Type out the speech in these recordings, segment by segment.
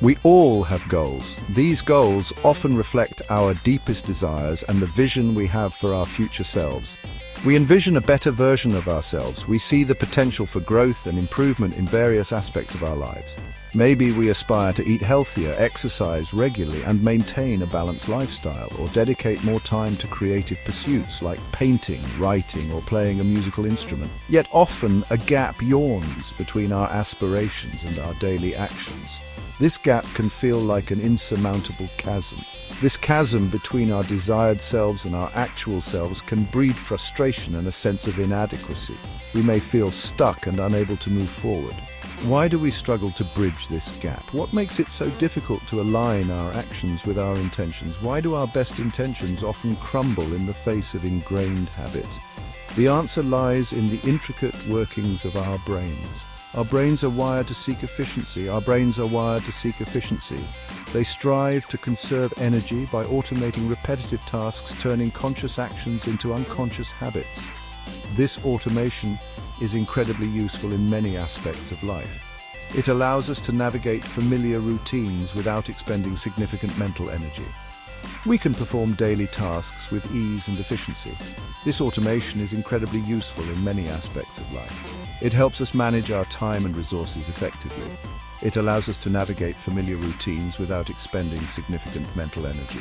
We all have goals. These goals often reflect our deepest desires and the vision we have for our future selves. We envision a better version of ourselves. We see the potential for growth and improvement in various aspects of our lives. Maybe we aspire to eat healthier, exercise regularly, and maintain a balanced lifestyle, or dedicate more time to creative pursuits like painting, writing, or playing a musical instrument. Yet often a gap yawns between our aspirations and our daily actions. This gap can feel like an insurmountable chasm. This chasm between our desired selves and our actual selves can breed frustration and a sense of inadequacy. We may feel stuck and unable to move forward. Why do we struggle to bridge this gap? What makes it so difficult to align our actions with our intentions? Why do our best intentions often crumble in the face of ingrained habits? The answer lies in the intricate workings of our brains. Our brains are wired to seek efficiency. They strive to conserve energy by automating repetitive tasks, turning conscious actions into unconscious habits. This automation is incredibly useful in many aspects of life. It allows us to navigate familiar routines without expending significant mental energy. We can perform daily tasks with ease and efficiency. This automation is incredibly useful in many aspects of life. It helps us manage our time and resources effectively. It allows us to navigate familiar routines without expending significant mental energy.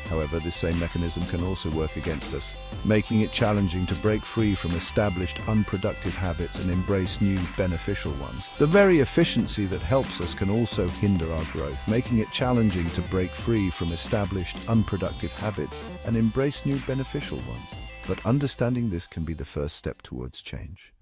However, this same mechanism can also work against us, making it challenging to break free from established unproductive habits and embrace new beneficial ones. The very efficiency that helps us can also hinder our growth, making it challenging to break free from established unproductive habits and embrace new beneficial ones. But understanding this can be the first step towards change.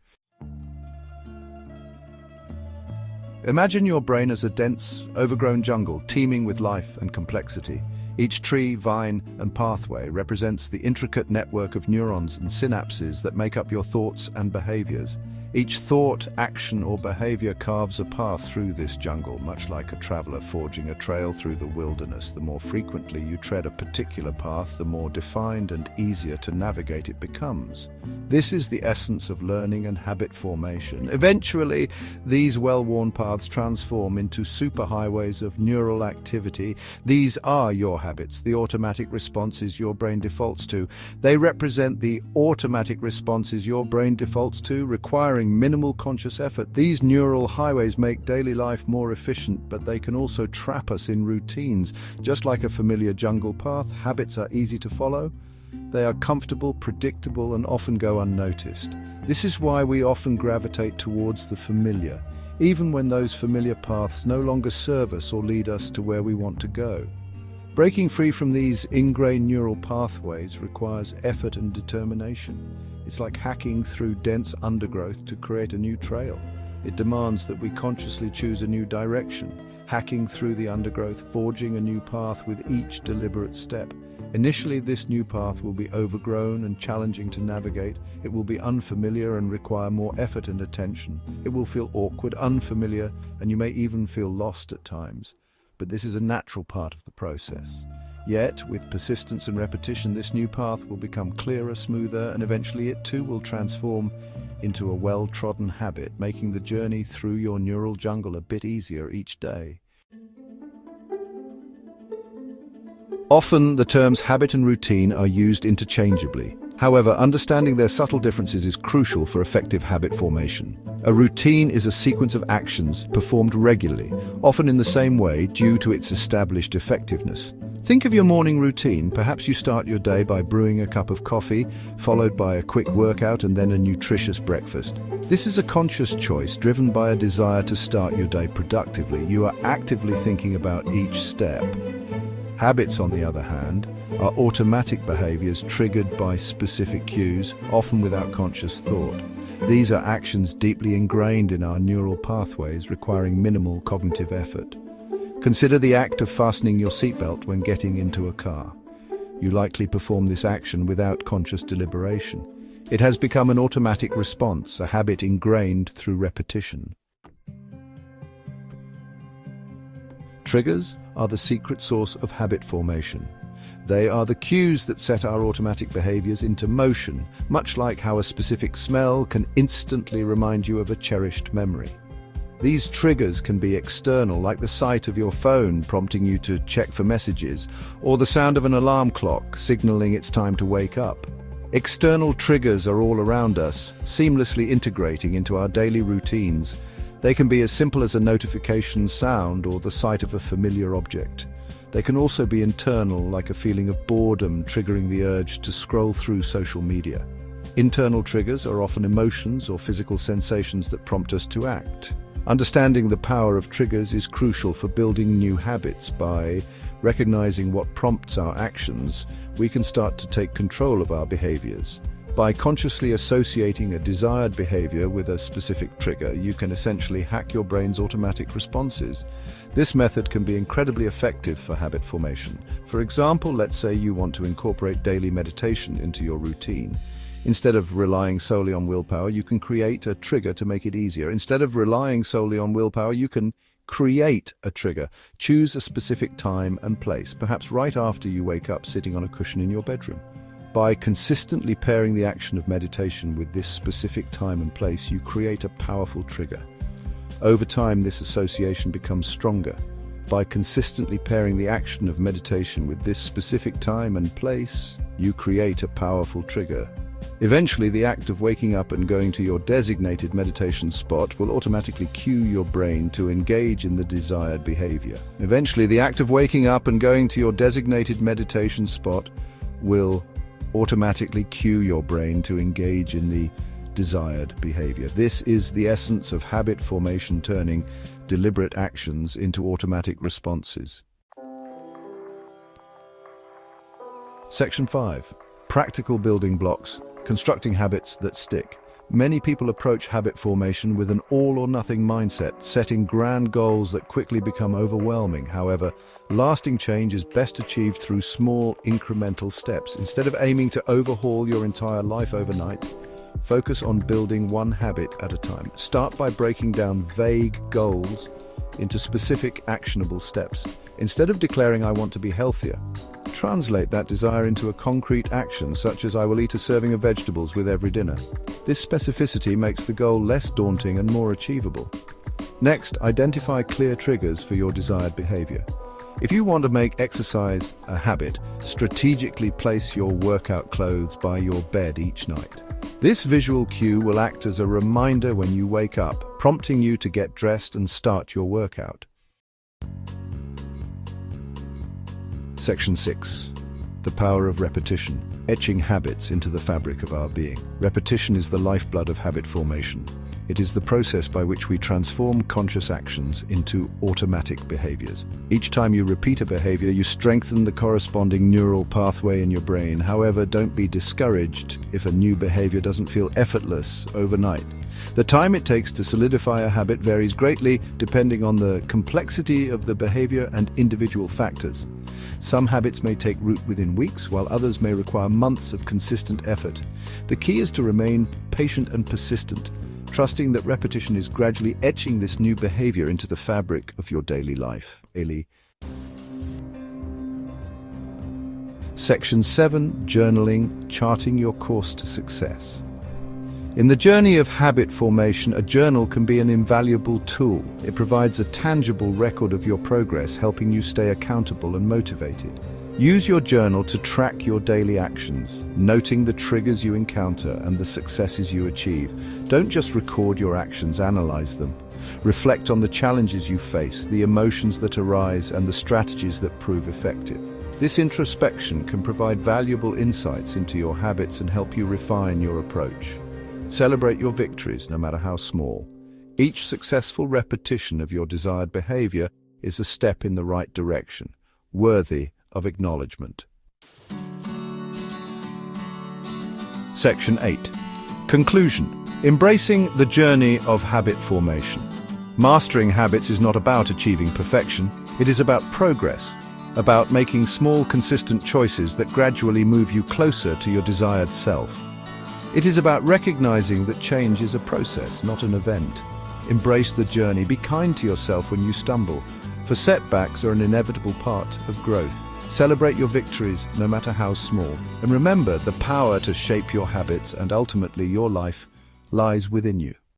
Imagine your brain as a dense, overgrown jungle teeming with life and complexity. Each tree, vine, and pathway represents the intricate network of neurons and synapses that make up your thoughts and behaviors. Each thought, action, or behavior carves a path through this jungle, much like a traveler forging a trail through the wilderness. The more frequently you tread a particular path, the more defined and easier to navigate it becomes. This is the essence of learning and habit formation. Eventually, these well-worn paths transform into superhighways of neural activity. These are your habits, the automatic responses your brain defaults to. They represent the automatic responses your brain defaults to, requiring minimal conscious effort. These neural highways make daily life more efficient, but they can also trap us in routines. Just like a familiar jungle path, habits are easy to follow. They are comfortable, predictable, and often go unnoticed. This is why we often gravitate towards the familiar, even when those familiar paths no longer serve us or lead us to where we want to go. Breaking free from these ingrained neural pathways requires effort and determination. It's like hacking through dense undergrowth to create a new trail. It demands that we consciously choose a new direction, hacking through the undergrowth, forging a new path with each deliberate step. Initially, this new path will be overgrown and challenging to navigate. It will be unfamiliar and require more effort and attention. It will feel awkward, unfamiliar, and you may even feel lost at times. But this is a natural part of the process. Yet, with persistence and repetition, this new path will become clearer, smoother, and eventually it too will transform into a well-trodden habit, making the journey through your neural jungle a bit easier each day. Often, the terms habit and routine are used interchangeably. However, understanding their subtle differences is crucial for effective habit formation. A routine is a sequence of actions performed regularly, often in the same way due to its established effectiveness. Think of your morning routine. Perhaps you start your day by brewing a cup of coffee, followed by a quick workout and then a nutritious breakfast. This is a conscious choice driven by a desire to start your day productively. You are actively thinking about each step. Habits, on the other hand, are automatic behaviors triggered by specific cues, often without conscious thought. These are actions deeply ingrained in our neural pathways, requiring minimal cognitive effort. Consider the act of fastening your seatbelt when getting into a car. You likely perform this action without conscious deliberation. It has become an automatic response, a habit ingrained through repetition. Triggers are the secret source of habit formation. They are the cues that set our automatic behaviors into motion, much like how a specific smell can instantly remind you of a cherished memory. These triggers can be external, like the sight of your phone prompting you to check for messages, or the sound of an alarm clock signaling it's time to wake up. External triggers are all around us, seamlessly integrating into our daily routines. They can be as simple as a notification sound or the sight of a familiar object. They can also be internal, like a feeling of boredom triggering the urge to scroll through social media. Internal triggers are often emotions or physical sensations that prompt us to act. Understanding the power of triggers is crucial for building new habits. By recognizing what prompts our actions, we can start to take control of our behaviors. By consciously associating a desired behavior with a specific trigger, you can essentially hack your brain's automatic responses. This method can be incredibly effective for habit formation. For example, let's say you want to incorporate daily meditation into your routine. Instead of relying solely on willpower, you can create a trigger to make it easier. Instead of relying solely on willpower, you can create a trigger. Choose a specific time and place, perhaps right after you wake up sitting on a cushion in your bedroom. By consistently pairing the action of meditation with this specific time and place, you create a powerful trigger. Over time, this association becomes stronger. By consistently pairing the action of meditation with this specific time and place, you create a powerful trigger. Eventually, the act of waking up and going to your designated meditation spot will automatically cue your brain to engage in the desired behavior. Eventually, the act of waking up and going to your designated meditation spot will automatically cue your brain to engage in the desired behavior. This is the essence of habit formation, turning deliberate actions into automatic responses. Section 5. Practical building blocks. Constructing habits that stick. Many people approach habit formation with an all-or-nothing mindset, setting grand goals that quickly become overwhelming. However, lasting change is best achieved through small, incremental steps. Instead of aiming to overhaul your entire life overnight, focus on building one habit at a time. Start by breaking down vague goals into specific, actionable steps. Instead of declaring, "I want to be healthier," translate that desire into a concrete action, such as "I will eat a serving of vegetables with every dinner." This specificity makes the goal less daunting and more achievable. Next, identify clear triggers for your desired behavior. If you want to make exercise a habit, strategically place your workout clothes by your bed each night. This visual cue will act as a reminder when you wake up, prompting you to get dressed and start your workout. Section 6. The power of repetition, etching habits into the fabric of our being. Repetition is the lifeblood of habit formation. It is the process by which we transform conscious actions into automatic behaviors. Each time you repeat a behavior, you strengthen the corresponding neural pathway in your brain. However, don't be discouraged if a new behavior doesn't feel effortless overnight. The time it takes to solidify a habit varies greatly depending on the complexity of the behavior and individual factors. Some habits may take root within weeks, while others may require months of consistent effort. The key is to remain patient and persistent, trusting that repetition is gradually etching this new behavior into the fabric of your daily life. Section 7. Journaling, charting your course to success. In the journey of habit formation, a journal can be an invaluable tool. It provides a tangible record of your progress, helping you stay accountable and motivated. Use your journal to track your daily actions, noting the triggers you encounter and the successes you achieve. Don't just record your actions, analyze them. Reflect on the challenges you face, the emotions that arise, and the strategies that prove effective. This introspection can provide valuable insights into your habits and help you refine your approach. Celebrate your victories, no matter how small. Each successful repetition of your desired behavior is a step in the right direction, worthy of acknowledgement. Section 8. Conclusion. Embracing the journey of habit formation. Mastering habits is not about achieving perfection. It is about progress, about making small, consistent choices that gradually move you closer to your desired self. It is about recognizing that change is a process, not an event. Embrace the journey. Be kind to yourself when you stumble, for setbacks are an inevitable part of growth. Celebrate your victories, no matter how small. And remember, the power to shape your habits and ultimately your life lies within you.